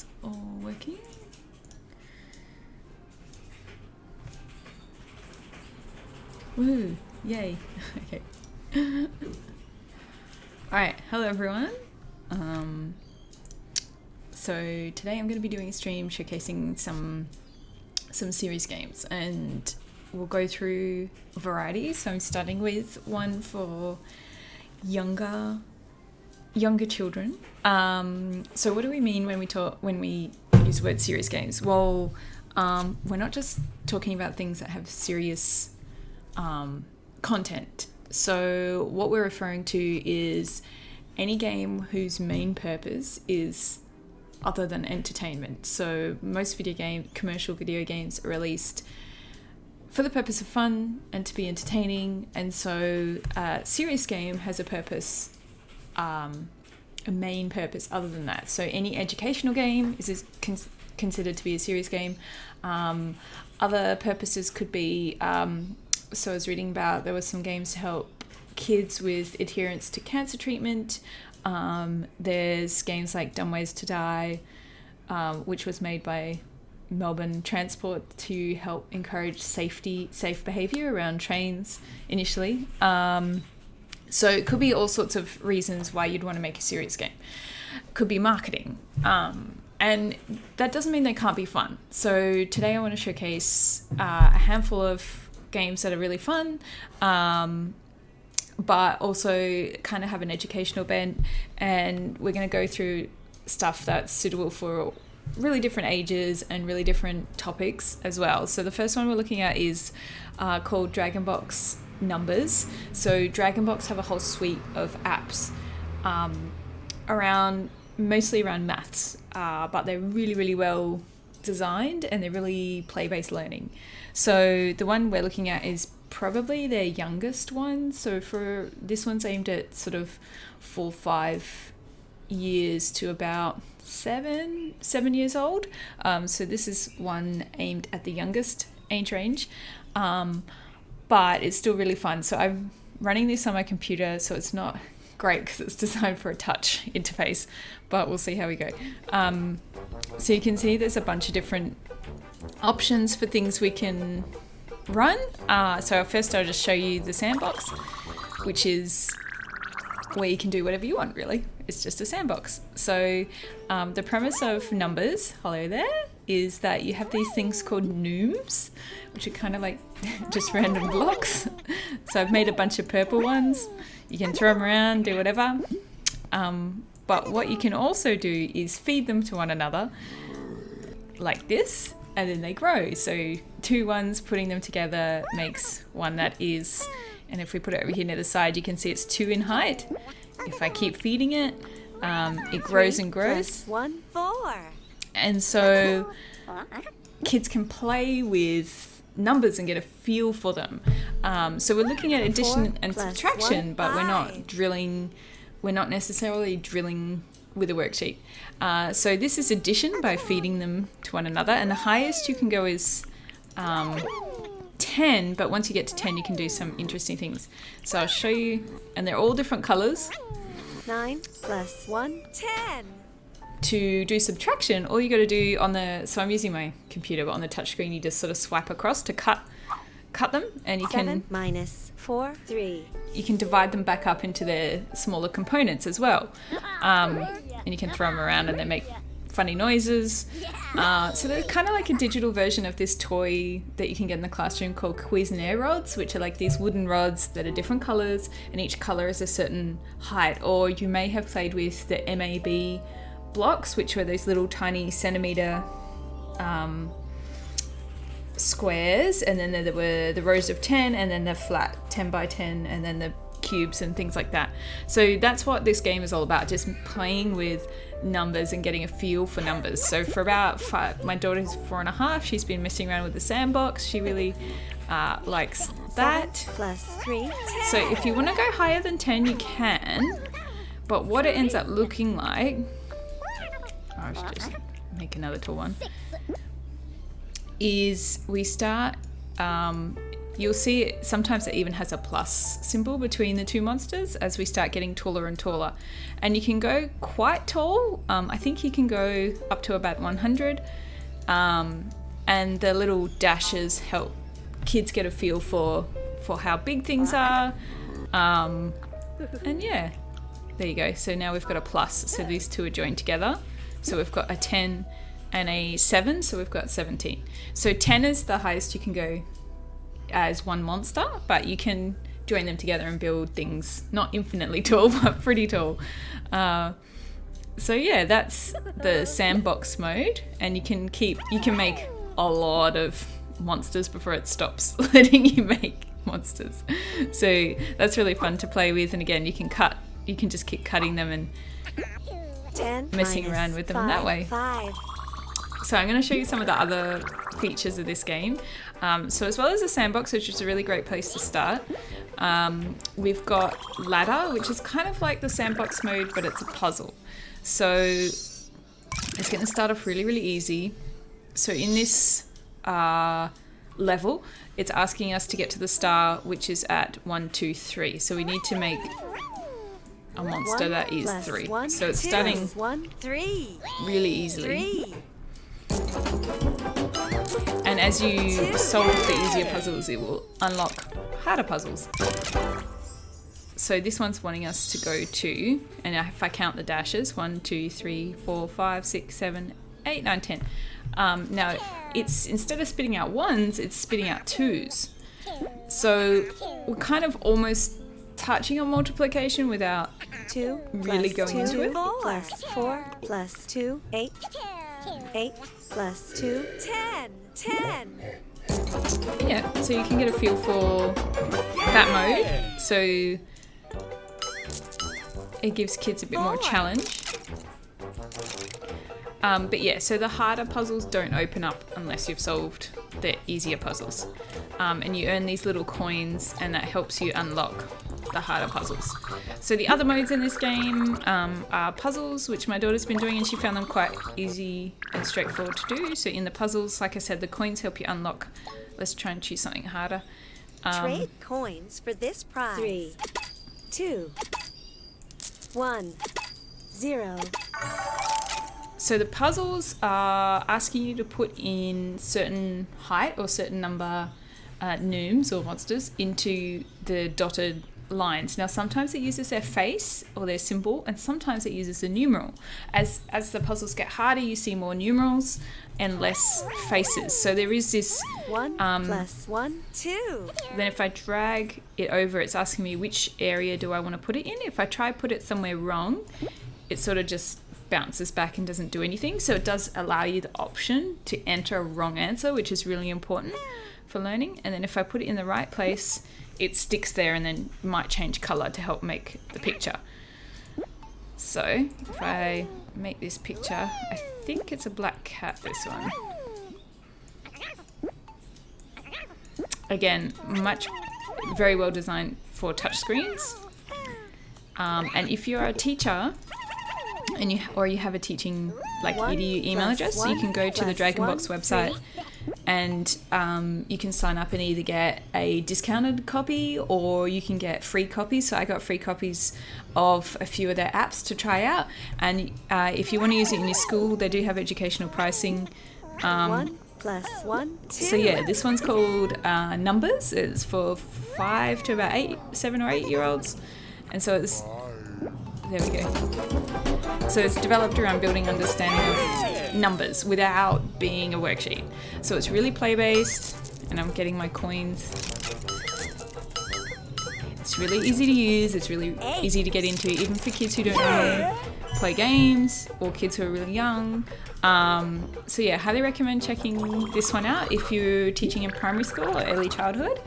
it's all working. Woo! Yay! Okay. Alright, hello everyone. So today I'm going to be doing a stream showcasing some series games, and we'll go through a variety. So I'm starting with one for younger children. So what do we mean when we use the word serious games? Well, we're not just talking about things that have serious content. So what we're referring to is any game whose main purpose is other than entertainment. So most commercial video games are released for the purpose of fun and to be entertaining, and so a serious game has a purpose, a main purpose other than that. So any educational game is considered to be a serious game. Other purposes could be, so I was reading about, there were some games to help kids with adherence to cancer treatment. There's games like Dumb Ways to Die, which was made by Melbourne Transport to help encourage safe behaviour around trains initially. So it could be all sorts of reasons why you'd want to make a serious game. Could be marketing. And that doesn't mean they can't be fun. So today I want to showcase a handful of games that are really fun, but also kind of have an educational bent, and we're going to go through stuff that's suitable for really different ages and really different topics as well. So the first one we're looking at is called Dragonbox Numbers. So Dragonbox have a whole suite of apps mostly around maths, but they're really, really well designed and they're really play-based learning. So the one we're looking at is probably their youngest one. So for this one's aimed at sort of 4-5 years to about 7 years old. So this is one aimed at the youngest age range, but it's still really fun. So I'm running this on my computer, so it's not great because it's designed for a touch interface, but we'll see how we go. So you can see there's a bunch of different options for things we can run. So first I'll just show you the Sandbox, which is where you can do whatever you want, really. It's just a sandbox. So the premise of Numbers, hello there, is that you have these things called nooms, which are kind of like just random blocks. So I've made a bunch of purple ones. You can throw them around, do whatever. But what you can also do is feed them to one another like this, and then they grow. So 2 ones, putting them together makes one that is, and if we put it over here near the side, you can see it's 2 in height. If I keep feeding it, it grows and grows. 1, 4. And so kids can play with numbers and get a feel for them. So we're looking at addition and subtraction, but we're not necessarily drilling with a worksheet. So this is addition by feeding them to one another, and the highest you can go is 10, but once you get to 10 you can do some interesting things. So I'll show you, and they're all different colours. 9 + 1, 10. To do subtraction, all you got to do so I'm using my computer, but on the touchscreen you just sort of swipe across to cut them, and you 7 - 4, 3. You can divide them back up into their smaller components as well, and you can throw them around and they make funny noises. So they're kind of like a digital version of this toy that you can get in the classroom called Cuisinart rods, which are like these wooden rods that are different colours, and each colour is a certain height. Or you may have played with the MAB blocks, which were those little tiny centimetre squares, and then there were the rows of 10, and then the flat 10 by 10, and then the cubes and things like that. So that's what this game is all about, just playing with numbers and getting a feel for numbers. So for about 5, my daughter's 4.5, she's been messing around with the Sandbox. She really likes that. 7 + 3, 10. So if you want to go higher than 10 you can, but what it ends up looking like, I should just make another tall one, is we start you'll see it, sometimes it even has a plus symbol between the two monsters as we start getting taller and taller. And you can go quite tall. I think you can go up to about 100. And the little dashes help kids get a feel for how big things are. And yeah, there you go. So now we've got a plus. So these two are joined together. So we've got a 10 and a 7. So we've got 17. So 10 is the highest you can go as one monster, but you can join them together and build things not infinitely tall, but pretty tall. So yeah, that's the sandbox mode, and you can make a lot of monsters before it stops letting you make monsters. So that's really fun to play with, and again, you can just keep cutting them and 10 messing around with them that way. 5. So I'm going to show you some of the other features of this game. So as well as the sandbox, which is a really great place to start, we've got ladder, which is kind of like the sandbox mode, but it's a puzzle. So it's going to start off really, really easy. So in this level, it's asking us to get to the star, which is at 1, 2, 3. So we need to make a monster that is 3. So it's starting 3 really easily. 3. And as you solve the easier puzzles, it will unlock harder puzzles. So this one's wanting us to go to, and if I count the dashes, 1, 2, 3, 4, 5, 6, 7, 8, 9, 10. Now, it's instead of spitting out 1s, it's spitting out 2s. So we're kind of almost touching on multiplication without 2 really going into it. plus 4 plus 2 8. 8 plus 2 10. 10. Yeah, so you can get a feel for that mode. So it gives kids a bit more challenge. But yeah, so the harder puzzles don't open up unless you've solved the easier puzzles. And you earn these little coins, and that helps you unlock the harder puzzles. So the other modes in this game are puzzles, which my daughter's been doing, and she found them quite easy and straightforward to do. So in the puzzles, like I said, the coins help you unlock. Let's try and choose something harder. Trade coins for this prize. 3 2 1 0. So the puzzles are asking you to put in certain height or certain number gnomes or monsters into the dotted lines. Now sometimes it uses their face or their symbol, and sometimes it uses a numeral. As the puzzles get harder, you see more numerals and less faces. So there is this 1 plus 1 2. Then if I drag it over, it's asking me which area do I want to put it in. If I try put it somewhere wrong, it sort of just bounces back and doesn't do anything. So it does allow you the option to enter a wrong answer, which is really important for learning. And then if I put it in the right place, it sticks there and then might change color to help make the picture. So if I make this picture, I think it's a black cat, this one. Again, very well designed for touchscreens. And if you're a teacher, and you have a teaching EDU email address, you can go to the Dragonbox website and you can sign up and either get a discounted copy or you can get free copies. So I got free copies of a few of their apps to try out, and if you want to use it in your school, they do have educational pricing. 1 plus 1 2. So yeah, this one's called Numbers. It's for 5 to about 7 or 8 year olds, and so it's there we go. So it's developed around building understanding of numbers without being a worksheet. So it's really play-based, and I'm getting my coins. It's really easy to use. It's really easy to get into, even for kids who don't know play games or kids who are really young. So yeah, highly recommend checking this one out if you're teaching in primary school or early childhood.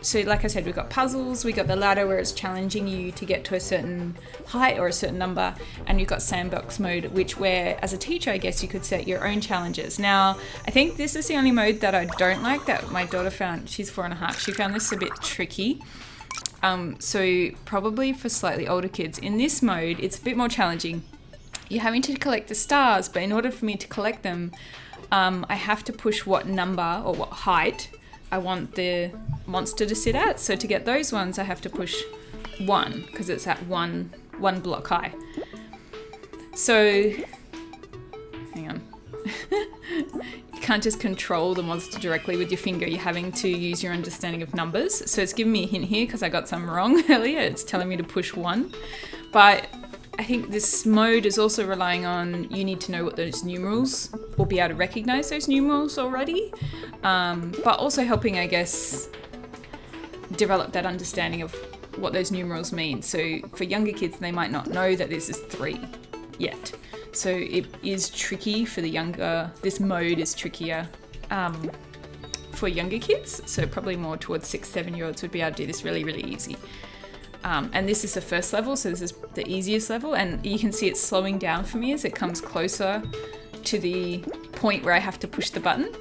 So like I said, we've got puzzles, we got the ladder where it's challenging you to get to a certain height or a certain number, and you've got sandbox mode, where as a teacher, I guess you could set your own challenges. Now, I think this is the only mode that I don't like, that my daughter found. She's 4.5. She found this a bit tricky. So probably for slightly older kids. In this mode, it's a bit more challenging. You're having to collect the stars, but in order for me to collect them, I have to push what number or what height I want the monster to sit at. So to get those ones, I have to push 1 because it's at one block high. So, hang on. You can't just control the monster directly with your finger. You're having to use your understanding of numbers. So it's giving me a hint here because I got some wrong earlier. It's telling me to push 1. But I think this mode is also relying on you need to know what those numerals or be able to recognize those numerals already. But also helping, I guess, develop that understanding of what those numerals mean. So for younger kids, they might not know that this is 3 yet. So it is tricky for the younger, this mode is trickier for younger kids. So probably more towards 6-7-year-olds would be able to do this really, really easy. And this is the first level, so this is the easiest level. And you can see it's slowing down for me as it comes closer to the point where I have to push the button.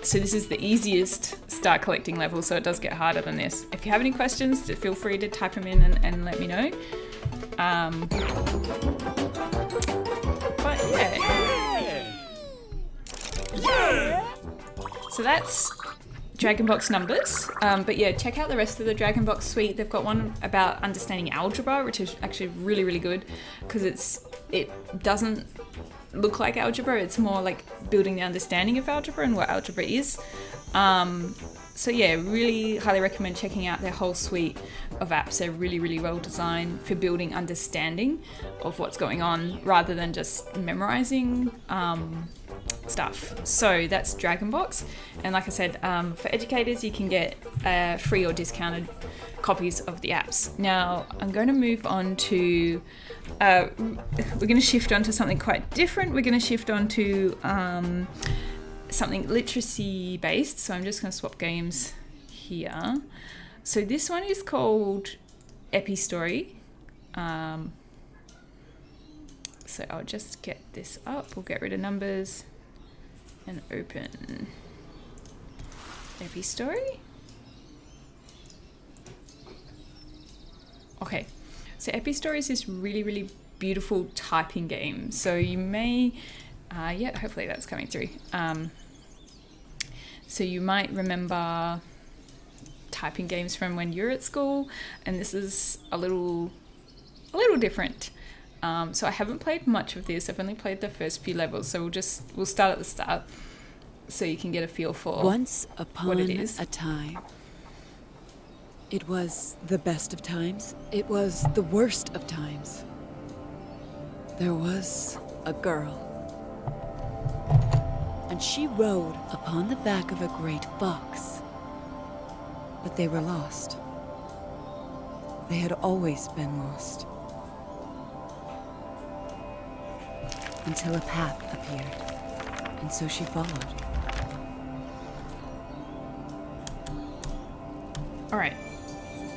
So this is the easiest start collecting level, so it does get harder than this. If you have any questions, feel free to type them in and let me know. But yeah. So that's Dragonbox Numbers. But yeah, check out the rest of the Dragonbox suite. They've got one about understanding algebra, which is actually really, really good because it doesn't look like algebra. It's more like building the understanding of algebra and what algebra is. So yeah, really highly recommend checking out their whole suite of apps. They're really, really well designed for building understanding of what's going on rather than just memorizing stuff. So that's Dragonbox. And like I said, for educators, you can get free or discounted copies of the apps. Now, I'm going to move on to, we're going to shift on to something quite different. We're going to shift on to something literacy based. So I'm just going to swap games here. So this one is called Epistory. So I'll just get this up. We'll get rid of numbers and open Epistory. Okay, so Epistory is this really, really beautiful typing game. So you may, hopefully that's coming through. So you might remember typing games from when you're at school, and this is a little different. So I haven't played much of this. I've only played the first few levels, so we'll start at the start so you can get a feel for Once upon what it is. a time. It was the best of times. It was the worst of times. There was a girl, and she rode upon the back of a great fox. But they were lost. They had always been lost. Until a path appeared, and so she followed. Alright,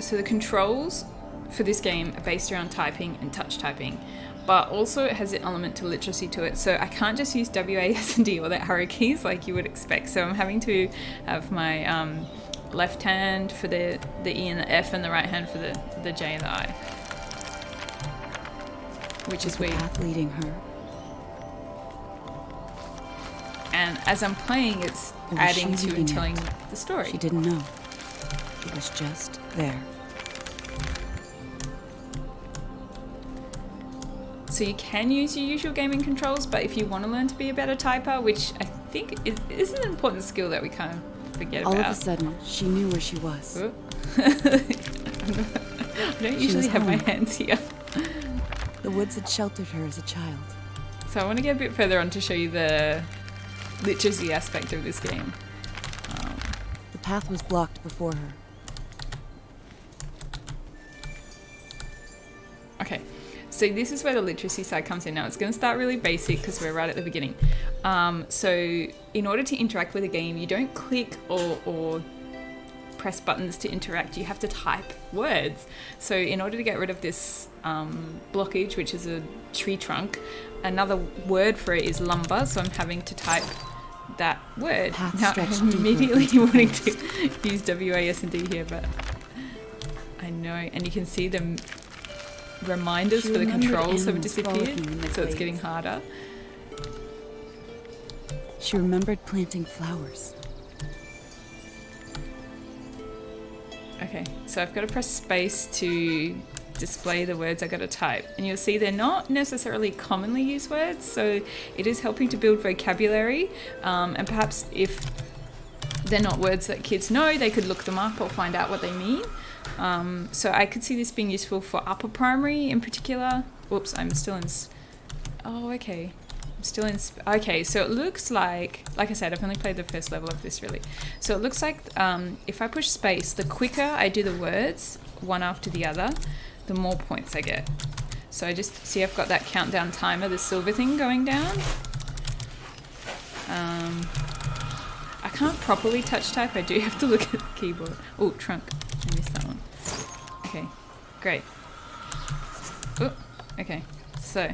so the controls for this game are based around typing and touch typing, but also it has an element to literacy to it, so I can't just use WASD or the arrow keys like you would expect, so I'm having to have my left hand for the E and the F and the right hand for the J and the I. Which is weird. The path leading her. And as I'm playing, it's adding to and telling the story. She didn't know. It was just there. So you can use your usual gaming controls, but if you want to learn to be a better typer, which I think is an important skill that we kind of forget about. All of a sudden, she knew where she was. I don't usually have my hands here. The woods had sheltered her as a child. So I want to get a bit further on to show you the literacy aspect of this game. The path was blocked before her. Okay, so this is where the literacy side comes in. Now it's going to start really basic because we're right at the beginning. So in order to interact with a game, you don't click or press buttons to interact. You have to type words. So in order to get rid of this blockage, which is a tree trunk, another word for it is lumber. So I'm having to type that word. Now I'm immediately wanting to use WASD here, but I know, and you can see them. Reminders for the controls have disappeared, so it's getting harder. She remembered planting flowers. Okay, so I've got to press space to display the words I got to type, and you'll see they're not necessarily commonly used words, so it is helping to build vocabulary, and perhaps if they're not words that kids know, they could look them up or find out what they mean. So I could see this being useful for upper primary in particular. Whoops, I'm still in... Oh, okay. I'm still in... Okay, so it looks like I said, I've only played the first level of this really. So it looks like if I push space, the quicker I do the words, one after the other, the more points I get. So I just see I've got that countdown timer, the silver thing going down. I can't properly touch type, I do have to look at the keyboard. Oh, trunk. I missed that one. Okay, great. Oh, okay, so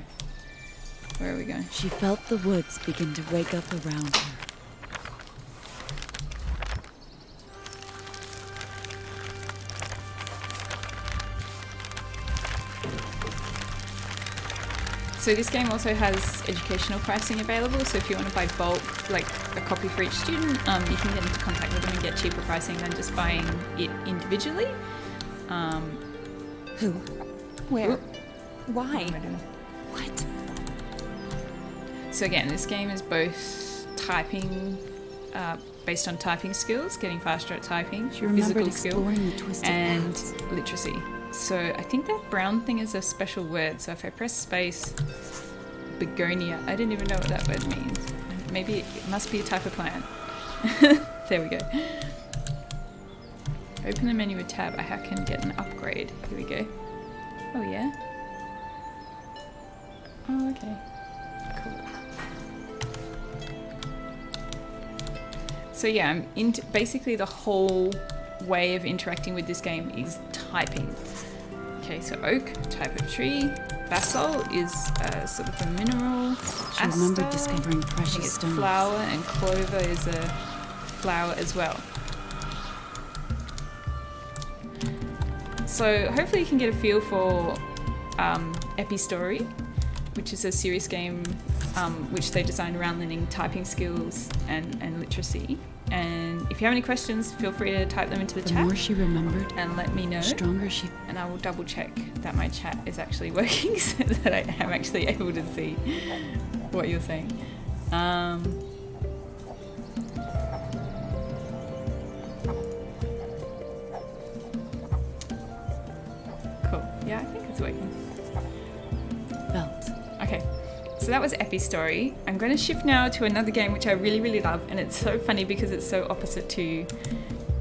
where are we going? She felt the woods begin to wake up around her. So this game also has educational pricing available, so if you want to buy bulk, like a copy for each student, you can get into contact with them and get cheaper pricing than just buying it individually. Who? Where? Oop. Why? What am I doing? What? So again, this game is both typing, based on typing skills, getting faster at typing, She remembered physical skill, exploring the twisted and paths. literacy. So I think that brown thing is a special word. So if I press space, begonia, I didn't even know what that word means. Maybe it must be a type of plant. There we go. Open the menu with tab. I can get an upgrade. Here we go. Oh yeah. Oh, okay. Cool. So yeah, I'm into basically the whole way of interacting with this game is typing. Okay, so oak, type of tree. Basalt is sort of a mineral. She remembered discovering precious stones. Flower, and clover is a flower as well. So hopefully you can get a feel for Epistory, which is a serious game which they designed around learning typing skills and literacy. And if you have any questions, feel free to type them into the chat. The more she remembered, and let me know. the stronger she... And I will double check that my chat is actually working so that I am actually able to see what you're saying. Cool. Yeah, I think it's working. felt. Okay, so that was Epistory. I'm going to shift now to another game which I really, really love, and it's so funny because it's so opposite to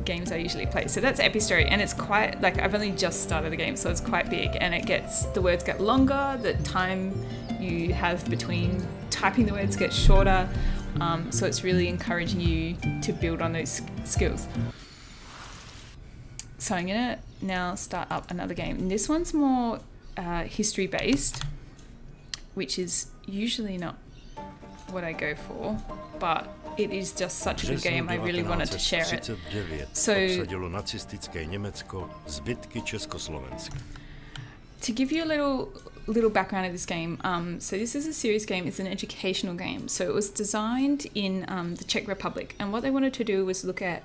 games I usually play. So that's Epistory, and it's quite, like, I've only just started the game, so it's quite big, and the words get longer, the time you have between typing the words gets shorter, so it's really encouraging you to build on those skills. So I'm going to now start up another game. And this one's more history based, which is usually not what I go for, but it is just such a good game, I really wanted to share it. So, obsadilo nacistické Německo zbytky Československa. To give you a little background of this game, so this is a serious game, it's an educational game. So it was designed in the Czech Republic, and what they wanted to do was look at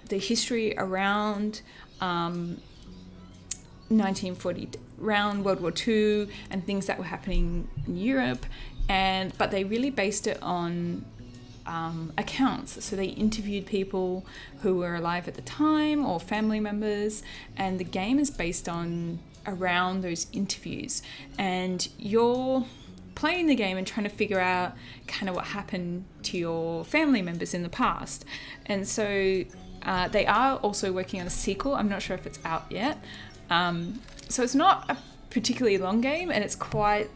the history around 1940, around World War II, and things that were happening in Europe, but they really based it on accounts. So they interviewed people who were alive at the time or family members, and the game is based on around those interviews, and you're playing the game and trying to figure out kind of what happened to your family members in the past. And so they are also working on a sequel. I'm not sure if it's out yet. So it's not a particularly long game, and it's quite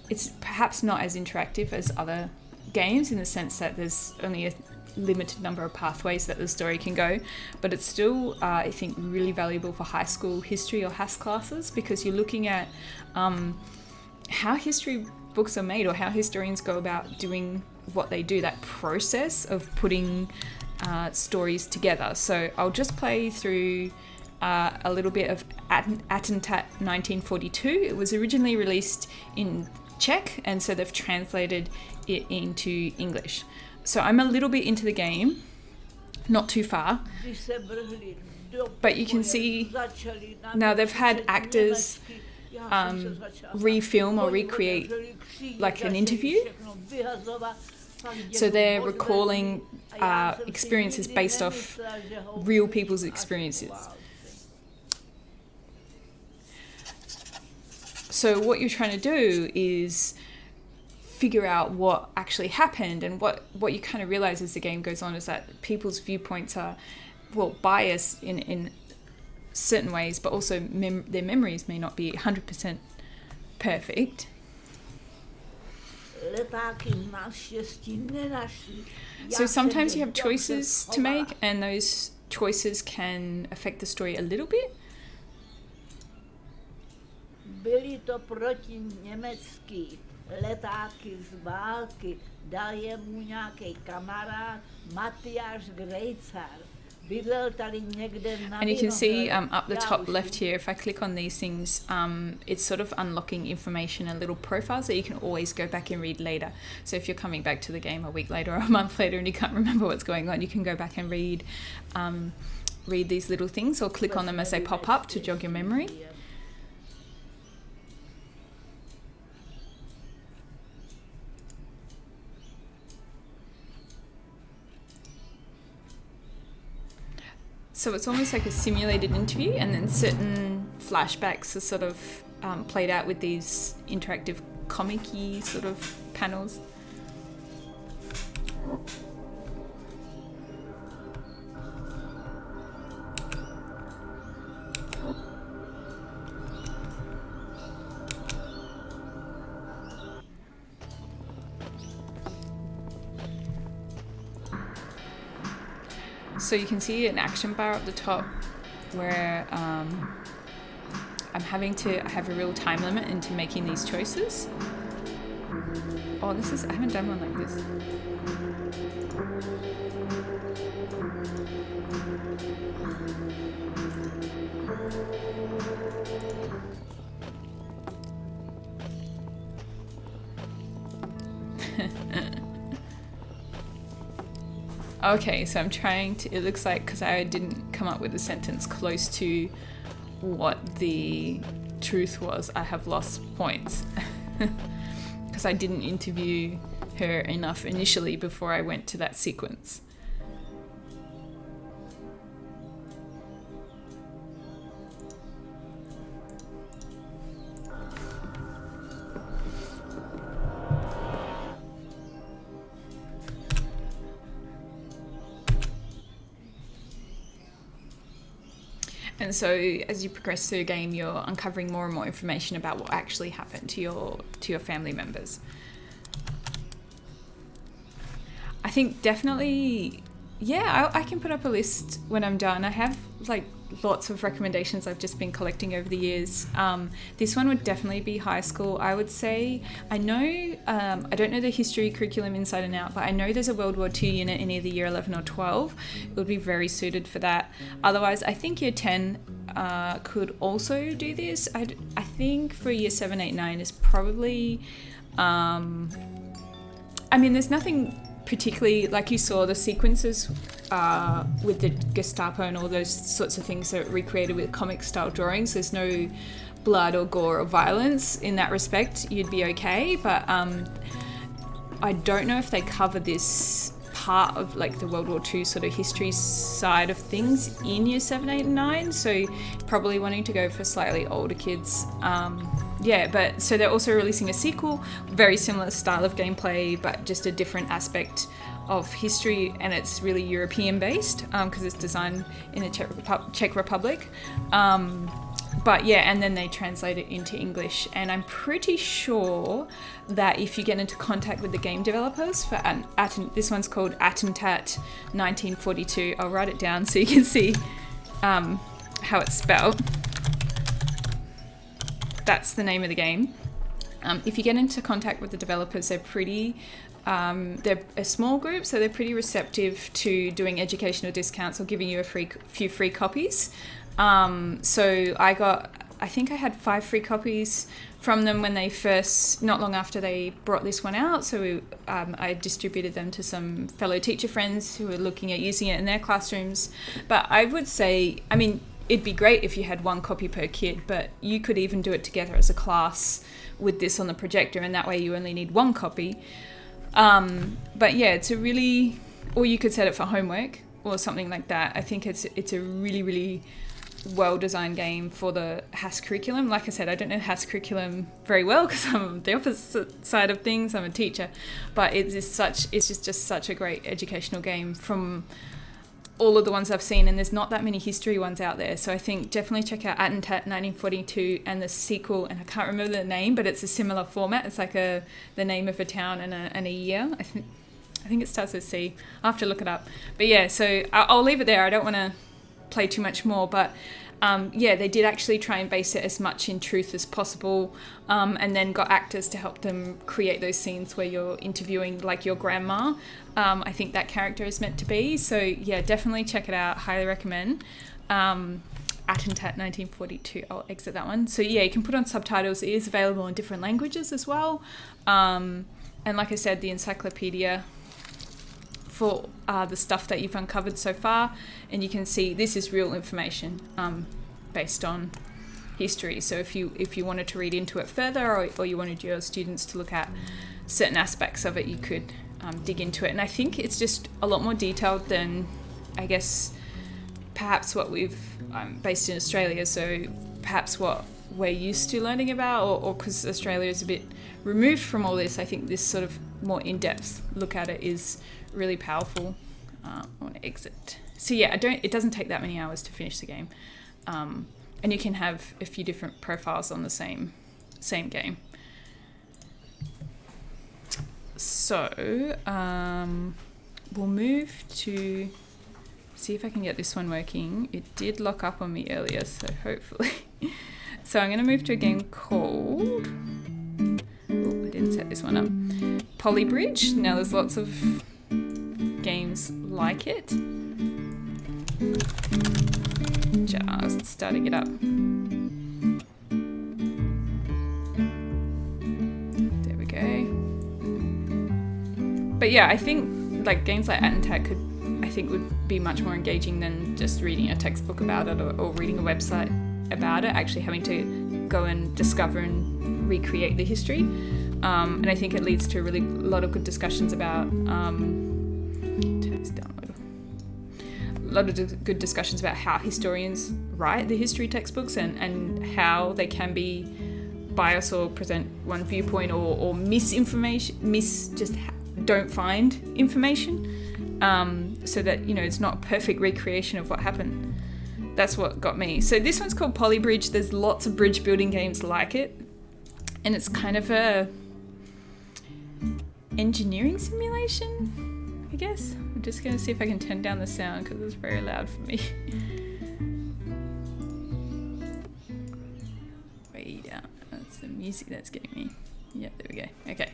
it's perhaps not as interactive as other games in the sense that there's only a limited number of pathways that the story can go, but it's still I think really valuable for high school history or HAS classes, because you're looking at how history books are made, or how historians go about doing what they do, that process of putting stories together. So I'll just play through a little bit of Attentat 1942. It was originally released in Czech, and so they've translated it into English. So I'm a little bit into the game, not too far. But you can see now they've had actors refilm or recreate like an interview. So they're recalling experiences based off real people's experiences. So what you're trying to do is figure out what actually happened, and what you kind of realize as the game goes on is that people's viewpoints are, well, biased in certain ways, but also their memories may not be 100% perfect. So sometimes you have choices to make, and those choices can affect the story a little bit. Byli to protiněmecký letáky z války, dal jemu nějaký kamarád, Matyáš Grejcar. Bydlel tady někde na And you can see up the top left here, if I click on these things, it's sort of unlocking information and little profiles that you can always go back and read later. So if you're coming back to the game a week later or a month later and you can't remember what's going on, you can go back and read these little things, or click on them as they pop up to jog your memory. So it's almost like a simulated interview, and then certain flashbacks are sort of played out with these interactive comic-y sort of panels. So you can see an action bar at the top where I have a real time limit into making these choices. Oh, I haven't done one like this. Okay, so I'm trying to, it looks like, because I didn't come up with a sentence close to what the truth was, I have lost points. Because I didn't interview her enough initially before I went to that sequence. And so as you progress through the game, you're uncovering more and more information about what actually happened to your family members. I think definitely, yeah, I can put up a list when I'm done. I have like lots of recommendations I've just been collecting over the years. This one would definitely be high school, I would say. I know, I don't know the history curriculum inside and out, but I know there's a World War II unit in either year 11 or 12. It would be very suited for that. Otherwise, I think year 10 could also do this. I think for year 7, 8, 9 is probably, I mean, there's nothing particularly, like you saw the sequences with the Gestapo and all those sorts of things are recreated with comic style drawings. There's no blood or gore or violence in that respect. You'd be okay, but I don't know if they cover this part of like the World War II sort of history side of things in year 7, 8 and 9, so probably wanting to go for slightly older kids. Yeah, but so they're also releasing a sequel, very similar style of gameplay, but just a different aspect of history, and it's really European based because it's designed in the Czech Republic. But yeah, and then they translate it into English, and I'm pretty sure that if you get into contact with the game developers for this one's called Attentat 1942. I'll write it down so you can see how it's spelled. That's the name of the game. If you get into contact with the developers, they're they're a small group, so they're pretty receptive to doing educational discounts or giving you a few free copies. So I got I think I had 5 free copies from them when they first, not long after they brought this one out. So I distributed them to some fellow teacher friends who were looking at using it in their classrooms. But I would say, I mean, it'd be great if you had 1 copy per kid, but you could even do it together as a class with this on the projector, and that way you only need 1 copy. But yeah, it's a really, or you could set it for homework or something like that. I think it's a really, really well-designed game for the HASS curriculum. Like I said, I don't know HASS curriculum very well because I'm the opposite side of things. I'm a teacher, but it's just such a great educational game from all of the ones I've seen, and there's not that many history ones out there. So I think definitely check out Attentat 1942 and the sequel, and I can't remember the name, but it's a similar format. It's like the name of a town and a year. I think it starts with C. I'll have to look it up. But yeah, so I'll leave it there. I don't want to play too much more, but they did actually try and base it as much in truth as possible, and then got actors to help them create those scenes where you're interviewing like your grandma. I think that character is meant to be. So yeah, definitely check it out. Highly recommend. Attentat 1942. I'll exit that one. So yeah, you can put on subtitles. It is available in different languages as well. And like I said, the encyclopedia for the stuff that you've uncovered so far, and you can see this is real information based on history. So if you wanted to read into it further, or you wanted your students to look at certain aspects of it, you could dig into it. And I think it's just a lot more detailed than, I guess, perhaps what we've based in Australia. So perhaps what we're used to learning about, or because Australia is a bit removed from all this, I think this sort of more in-depth look at it is really powerful. I want to exit. So yeah, it doesn't take that many hours to finish the game, and you can have a few different profiles on the same game. So we'll move to see if I can get this one working. It did lock up on me earlier, so hopefully. So I'm going to move to a game called, I didn't set this one up, Polybridge. Now there's lots of games like it. Just starting it up. There we go. But yeah, I think like games like Attentat would be much more engaging than just reading a textbook about it, or reading a website about it, actually having to go and discover and recreate the history. And I think it leads to a lot of good discussions about good discussions about how historians write the history textbooks, and how they can be biased or present one viewpoint, or don't find information, so that it's not a perfect recreation of what happened. That's what got me. So this one's called Polybridge. There's lots of bridge building games like it, and it's kind of a engineering simulation, I guess. I'm just going to see if I can turn down the sound because it's very loud for me. Way down. That's the music that's getting me. Yeah, there we go. Okay.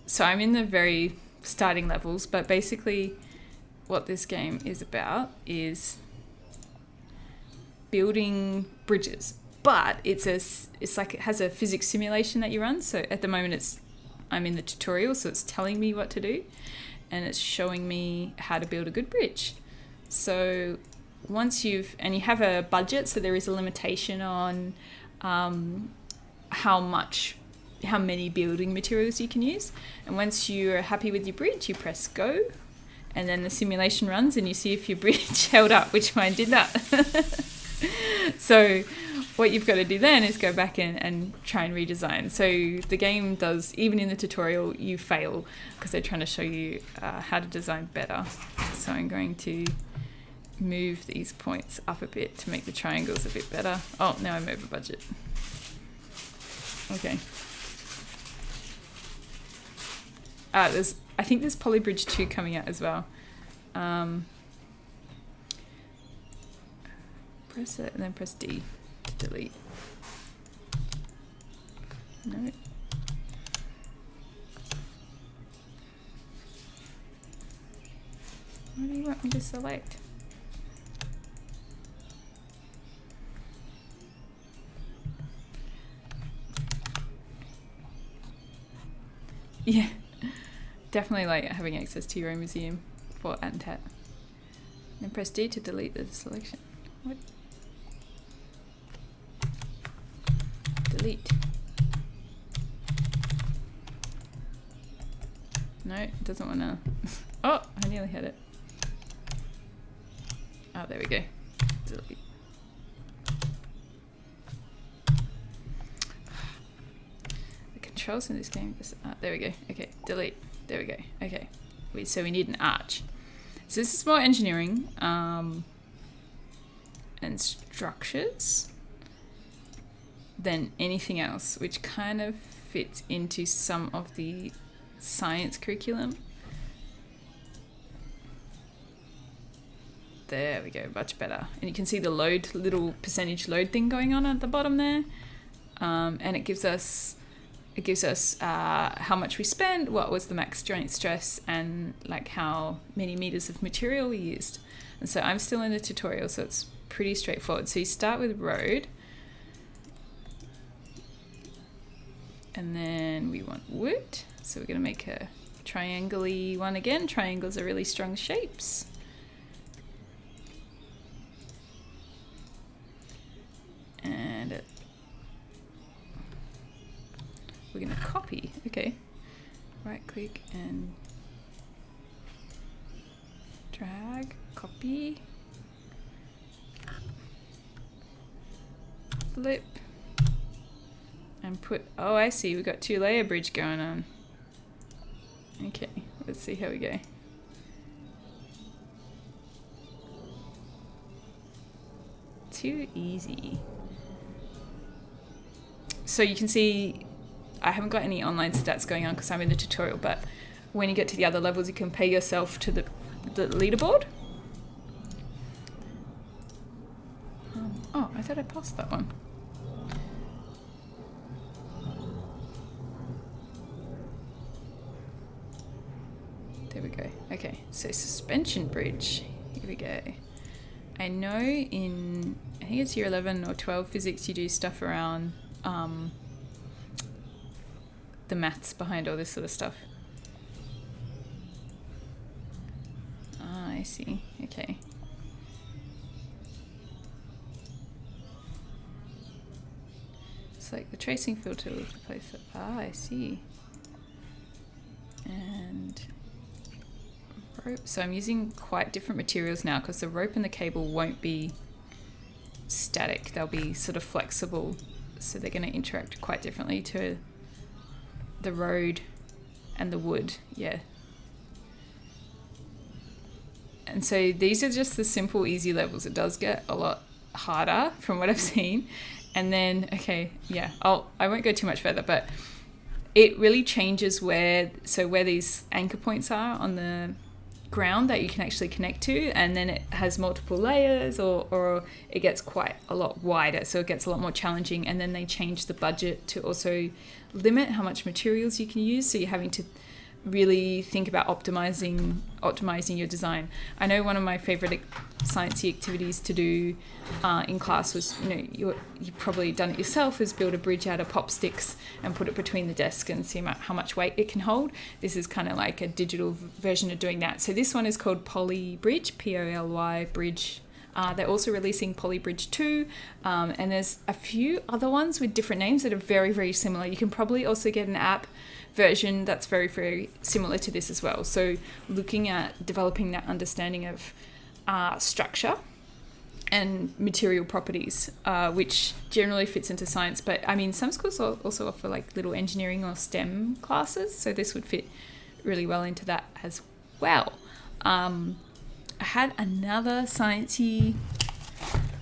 So I'm in the very starting levels, but basically what this game is about is building bridges. But it's like it has a physics simulation that you run. So at the moment I'm in the tutorial, so it's telling me what to do, and it's showing me how to build a good bridge. So once you have a budget, so there is a limitation on how many building materials you can use. And once you're happy with your bridge, you press go, and then the simulation runs, and you see if your bridge held up, which mine did not. So what you've got to do then is go back and try and redesign. So the game does, even in the tutorial, you fail because they're trying to show you how to design better. So I'm going to move these points up a bit to make the triangles a bit better. Oh, now I'm over budget. Okay. I think there's Polybridge 2 coming out as well. Press it and then press D to delete. No. What do you want me to select? Yeah. Definitely like having access to your own museum for Attentat. Then press D to delete the selection. What? Delete. No, it doesn't want to. Oh, I nearly had it. Oh, there we go. Delete. The controls in this game just. There we go. Okay, delete. There we go. Okay. So we need an arch. So this is more engineering and structures than anything else, which kind of fits into some of the science curriculum. There we go, much better. And you can see the load, little percentage load thing going on at the bottom there. And it gives us how much we spent, what was the max joint stress, and like how many meters of material we used. And so I'm still in the tutorial, so it's pretty straightforward. So you start with road, and then we want wood. So we're going to make a triangle-y one again. Triangles are really strong shapes. And we're going to copy. Okay. Right click and drag, copy, flip, and put, oh, I see, we've got 2-layer bridge going on. Okay, let's see how we go. Too easy. So you can see I haven't got any online stats going on because I'm in the tutorial, but when you get to the other levels, you can pay yourself to the leaderboard. Oh, I thought I passed that one. There we go. Okay, so suspension bridge. Here we go. I know in, I think it's year 11 or 12 physics, you do stuff around the maths behind all this sort of stuff. Ah, I see. Okay. It's like the tracing filter will replace it. Ah, I see. And rope. So I'm using quite different materials now because the rope and the cable won't be static. They'll be sort of flexible. So they're going to interact quite differently to the road and the wood. Yeah. And so these are just the simple, easy levels. It does get a lot harder from what I've seen. And then, okay, yeah, I won't go too much further, but it really changes where these anchor points are on the ground that you can actually connect to, and then it has multiple layers, or it gets quite a lot wider, so it gets a lot more challenging. And then they change the budget to also limit how much materials you can use, so you're having to really think about optimizing your design. I know one of my favorite sciencey activities to do in class was, you've probably done it yourself, is build a bridge out of pop sticks and put it between the desk and see how much weight it can hold. This is kind of like a digital version of doing that. So this one is called Poly Bridge, P-O-L-Y Bridge. They're also releasing Poly Bridge 2, and there's a few other ones with different names that are very, very similar. You can probably also get an app version that's very, very similar to this as well. So looking at developing that understanding of structure and material properties, which generally fits into science. But I mean, some schools also offer like little engineering or STEM classes, so this would fit really well into that as well. I had another sciencey,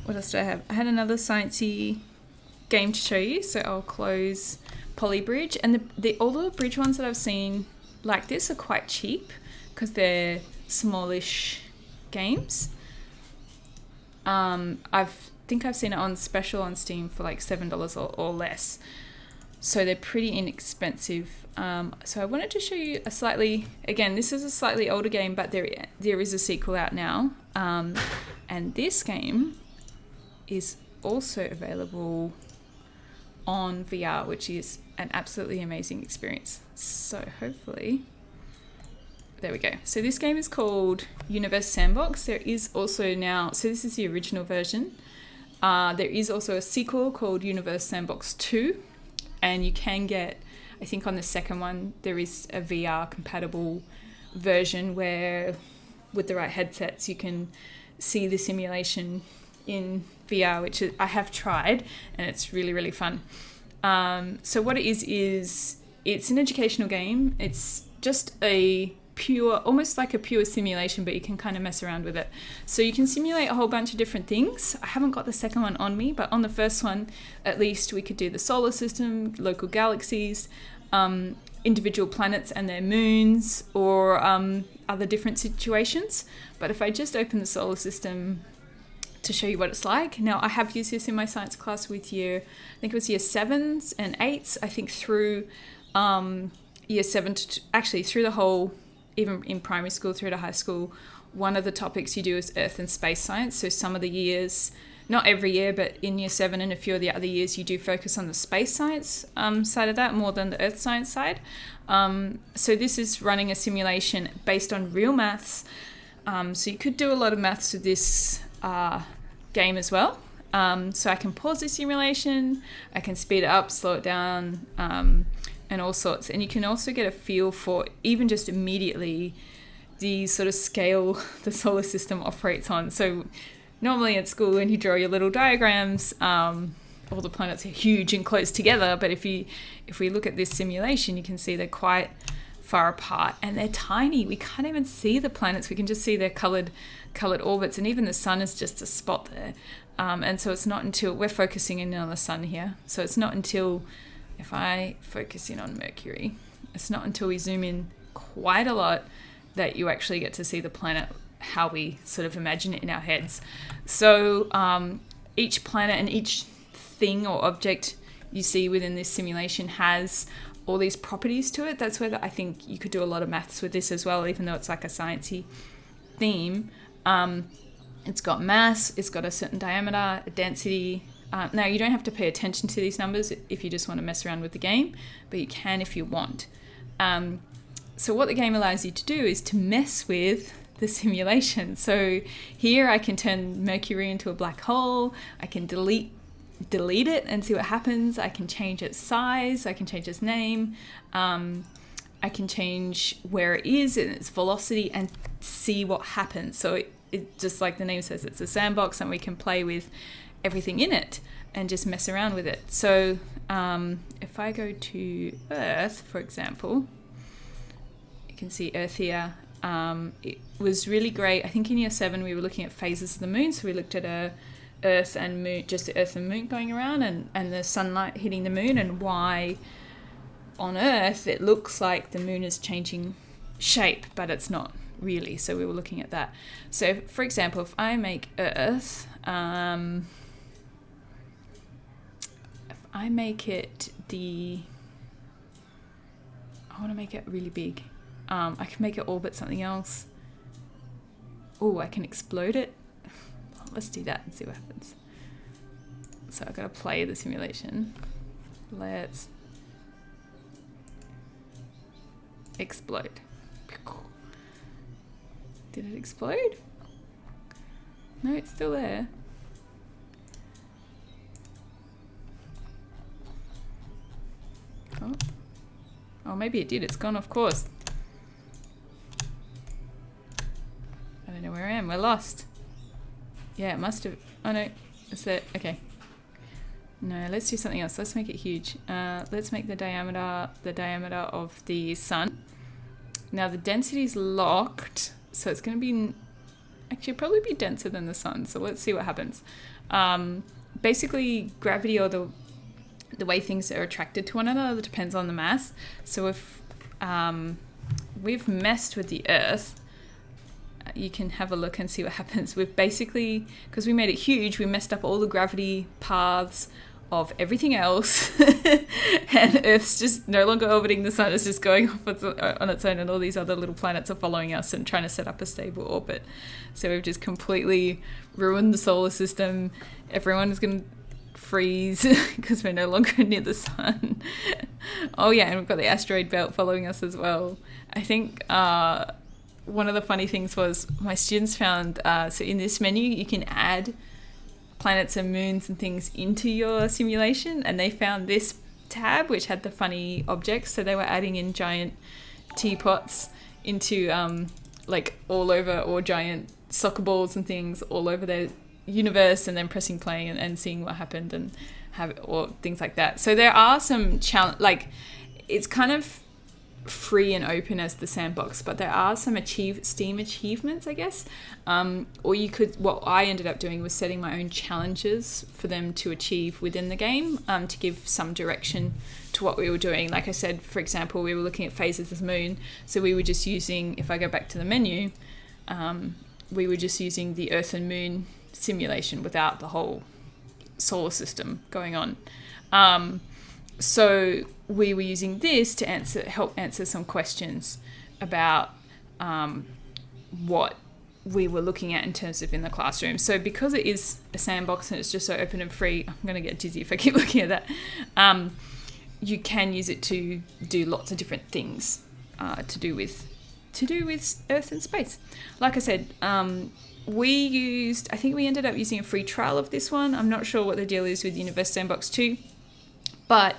what else did I have? I had another sciencey game to show you, so I'll close Poly Bridge. And all the bridge ones that I've seen like this are quite cheap because they're smallish games. I think I've seen it on special on Steam for like $7 or less. So they're pretty inexpensive. So I wanted to show you again, this is a slightly older game, but there is a sequel out now. And this game is also available on VR, which is an absolutely amazing experience. So hopefully, there we go. So this game is called Universe Sandbox. There is also now, so this is the original version. There is also a sequel called Universe Sandbox 2, and you can get, I think on the second one, there is a VR compatible version where with the right headsets you can see the simulation in VR, which I have tried, and it's really, really fun. So what it is it's an educational game. It's just a pure, almost like a pure simulation, but you can kind of mess around with it. So you can simulate a whole bunch of different things. I haven't got the second one on me, but on the first one, at least we could do the solar system, local galaxies, individual planets and their moons, or other different situations. But if I just open the solar system to show you what it's like. Now, I have used this in my science class with I think it was year 7s and 8s, I think through year 7 to, actually through the whole, even in primary school through to high school, one of the topics you do is Earth and space science. So some of the years, not every year, but in year 7 and a few of the other years, you do focus on the space science side of that more than the Earth science side. So this is running a simulation based on real maths. So you could do a lot of maths with this game as well. So I can pause the simulation, I can speed it up, slow it down, and all sorts. And you can also get a feel for, even just immediately, the sort of scale the solar system operates on. So normally at school when you draw your little diagrams, all the planets are huge and close together, but if we look at this simulation, you can see they're quite far apart and they're tiny. We can't even see the planets, we can just see their coloured orbits, and even the sun is just a spot there. And so it's not until we're focusing in on the sun here, so it's not until, if I focus in on Mercury, it's not until we zoom in quite a lot that you actually get to see the planet how we sort of imagine it in our heads. So each planet and each thing or object you see within this simulation has all these properties to it. That's where I think you could do a lot of maths with this as well, even though it's like a sciencey theme. It's got mass, it's got a certain diameter, a density. Now, you don't have to pay attention to these numbers if you just want to mess around with the game, but you can if you want. So what the game allows you to do is to mess with the simulation. So here I can turn Mercury into a black hole, I can delete it and see what happens, I can change its size, I can change its name, I can change where it is and its velocity and see what happens. So it just like the name says, it's a sandbox and we can play with everything in it and just mess around with it. So if I go to Earth, for example, you can see Earth here. It was really great. I think in year 7 we were looking at phases of the moon, so we looked at Earth and moon, just the Earth and moon going around, and the sunlight hitting the moon, and why on Earth it looks like the moon is changing shape, but it's not really. So we were looking at that. So for example, if I make Earth, if I make it I want to make it really big. I can make it orbit something else. Oh, I can explode it. Let's do that and see what happens. So I've got to play the simulation. Let's explode. Did it explode? No, it's still there. Oh, maybe it did. It's gone off course. I don't know where I am. We're lost. Yeah, it must have. Oh no, it's there. Okay. No, let's do something else. Let's make it huge. Let's make the diameter of the sun. Now the density is locked, so it's going to be, actually probably be denser than the sun. So let's see what happens. Basically, gravity, or the way things are attracted to one another, depends on the mass. So if we've messed with the Earth, you can have a look and see what happens. We've basically, because we made it huge, we messed up all the gravity paths of everything else, and Earth's just no longer orbiting the sun, it's just going off on its own, and all these other little planets are following us and trying to set up a stable orbit. So we've just completely ruined the solar system. Everyone is going to freeze because we're no longer near the sun. Oh yeah, and we've got the asteroid belt following us as well. I think one of the funny things was my students found, so in this menu you can add planets and moons and things into your simulation, and they found this tab which had the funny objects, so they were adding in giant teapots into like all over, or giant soccer balls and things all over their universe, and then pressing play and seeing what happened and have, or things like that. So there are some challenge, like it's kind of free and open as the sandbox, but there are some Steam achievements, I guess. Or you could, what I ended up doing was setting my own challenges for them to achieve within the game, to give some direction to what we were doing. Like I said, for example, we were looking at phases of the moon, so we were just using, if I go back to the menu, we were just using the Earth and Moon simulation without the whole solar system going on. So we were using this to help answer some questions about what we were looking at in terms of in the classroom. So because it is a sandbox and it's just so open and free, I'm going to get dizzy if I keep looking at that, you can use it to do lots of different things to do with Earth and space. Like I said, I think we ended up using a free trial of this one. I'm not sure what the deal is with Universe Sandbox 2, but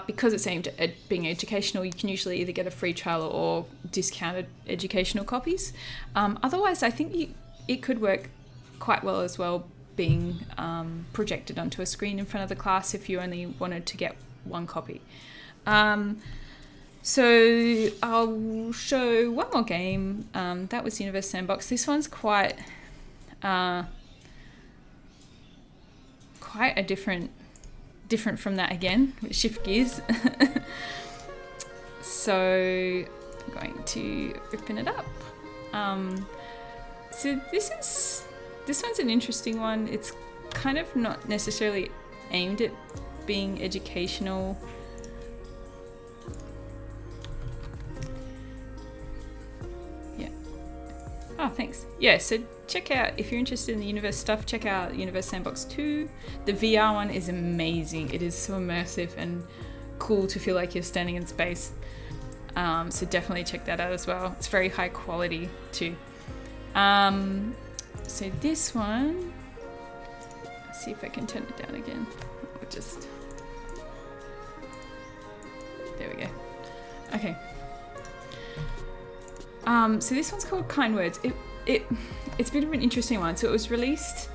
because it's aimed at being educational, you can usually either get a free trial or discounted educational copies. Otherwise, I think it could work quite well as well, being projected onto a screen in front of the class if you only wanted to get one copy. So I'll show one more game. That was Universe Sandbox. This one's quite a different from that again. Shift gears. So I'm going to open it up. So this one's an interesting one. It's kind of not necessarily aimed at being educational. Oh, thanks. Yeah, so check out, if you're interested in the universe stuff, check out Universe Sandbox 2. The VR one is amazing. It is so immersive and cool to feel like you're standing in space. So definitely check that out as well. It's very high quality too. So this one, let's see if I can turn it down again. Or just, there we go. Okay. So this one's called Kind Words. It's a bit of an interesting one. So it was released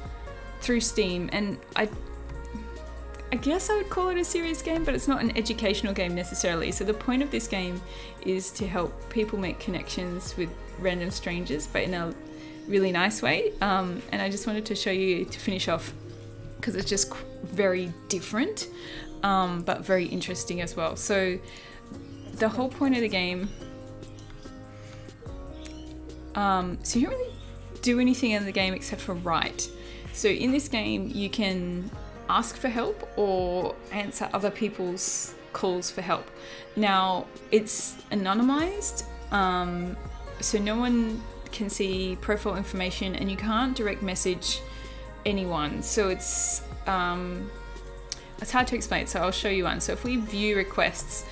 through Steam, and I guess I would call it a serious game, but it's not an educational game necessarily. So the point of this game is to help people make connections with random strangers, but in a really nice way. And I just wanted to show you to finish off, because it's just very different, but very interesting as well. So the whole point of the game, so you don't really do anything in the game except for write. So in this game, you can ask for help or answer other people's calls for help. Now, it's anonymized, so no one can see profile information, and you can't direct message anyone. So it's hard to explain, so I'll show you one. So if we view requests,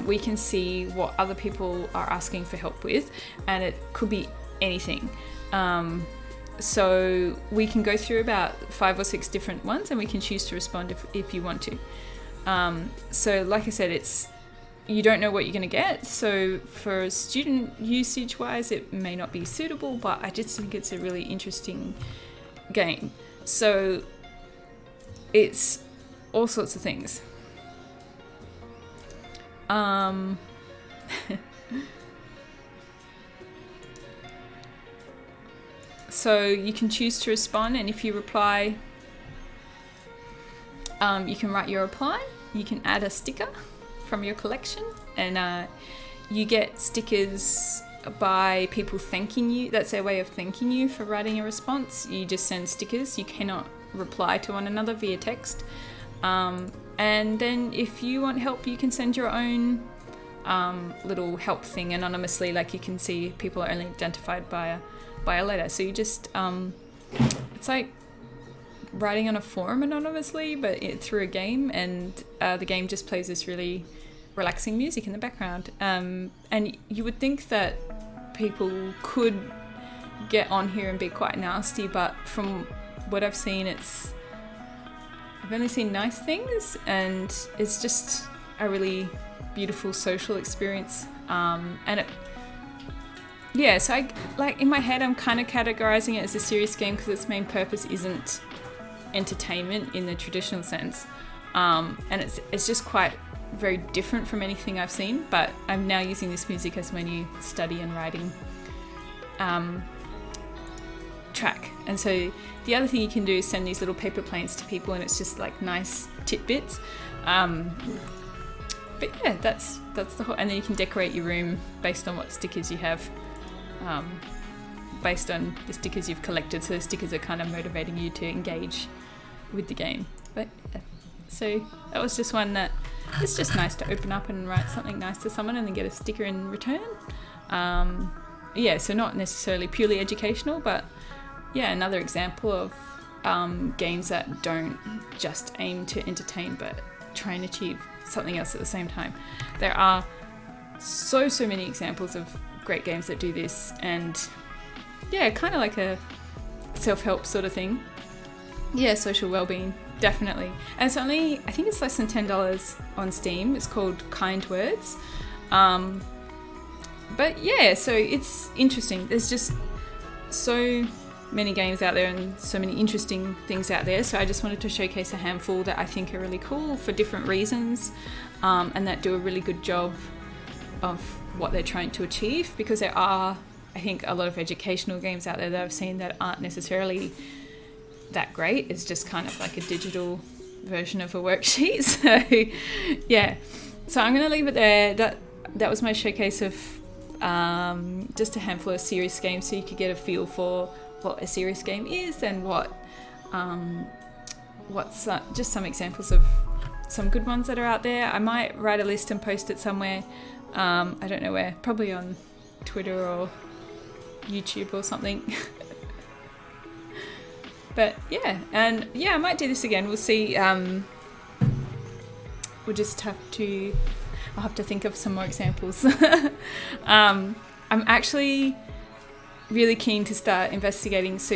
we can see what other people are asking for help with, and it could be anything. So we can go through about 5 or 6 different ones, and we can choose to respond if you want to. So like I said, you don't know what you're going to get, so for student usage wise it may not be suitable, but I just think it's a really interesting game. So it's all sorts of things. So you can choose to respond, and if you reply, you can write your reply, you can add a sticker from your collection, and you get stickers by people thanking you. That's their way of thanking you for writing a response. You just send stickers. You cannot reply to one another via text. And then if you want help, you can send your own little help thing anonymously. Like you can see people are only identified by a letter. So you just, it's like writing on a forum anonymously, but through a game, and the game just plays this really relaxing music in the background. And you would think that people could get on here and be quite nasty, but from what I've seen, I've only seen nice things, and it's just a really beautiful social experience. So in my head, I'm kind of categorizing it as a serious game because its main purpose isn't entertainment in the traditional sense, and it's just quite very different from anything I've seen. But I'm now using this music as my new study and writing track. And so the other thing you can do is send these little paper planes to people, and it's just like nice tidbits. But yeah, that's the whole. And then you can decorate your room based on what stickers you have, based on the stickers you've collected. So the stickers are kind of motivating you to engage with the game. But yeah. So that was just one that it's just nice to open up and write something nice to someone and then get a sticker in return. So not necessarily purely educational, but yeah, another example of games that don't just aim to entertain but try and achieve something else at the same time. There are so many examples of great games that do this, and yeah, kind of like a self-help sort of thing. Yeah, social well-being, definitely. And it's only, I think it's less than $10 on Steam. It's called Kind Words. But yeah, so it's interesting. There's just so many games out there and so many interesting things out there. So I just wanted to showcase a handful that I think are really cool for different reasons, and that do a really good job of what they're trying to achieve, because there are, I think, a lot of educational games out there that I've seen that aren't necessarily that great. It's just kind of like a digital version of a worksheet. So yeah, so I'm going to leave it there. That was my showcase of just a handful of serious games, so you could get a feel for what a serious game is and what's just some examples of some good ones that are out there. I might write a list and post it somewhere. I don't know where, probably on Twitter or YouTube or something. But yeah, and yeah, I might do this again. We'll see. I'll have to think of some more examples. I'm actually really keen to start investigating. So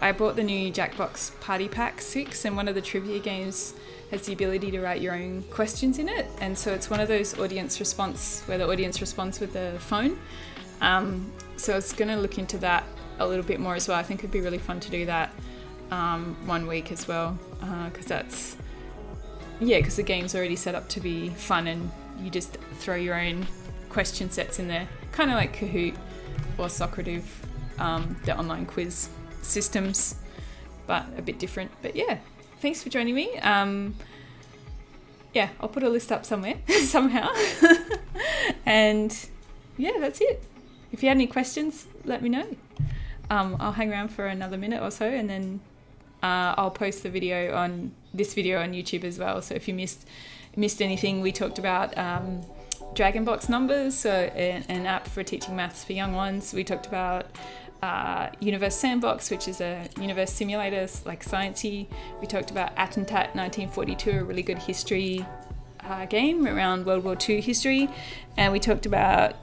I bought the new Jackbox Party Pack 6, and one of the trivia games has the ability to write your own questions in it. And so it's one of those audience response where the audience responds with the phone. So I was going to look into that a little bit more as well. I think it'd be really fun to do that one week as well, because the game's already set up to be fun, and you just throw your own question sets in there, kind of like Kahoot or Socrative, the online quiz systems, but a bit different. But yeah, thanks for joining me. I'll put a list up somewhere somehow. And yeah, that's it. If you had any questions, let me know. I'll hang around for another minute or so, and then I'll post this video on YouTube as well. So if you missed anything, we talked about Dragonbox Numbers, so an app for teaching maths for young ones. We talked about Universe Sandbox, which is a universe simulator, like sciencey. We talked about Attentat 1942, a really good history game around World War II history. And we talked about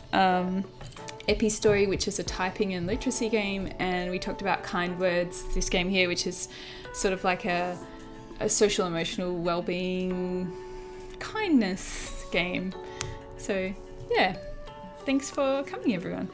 Epistory, which is a typing and literacy game. And we talked about Kind Words, this game here, which is sort of like a social emotional well-being kindness game. So yeah, thanks for coming, everyone.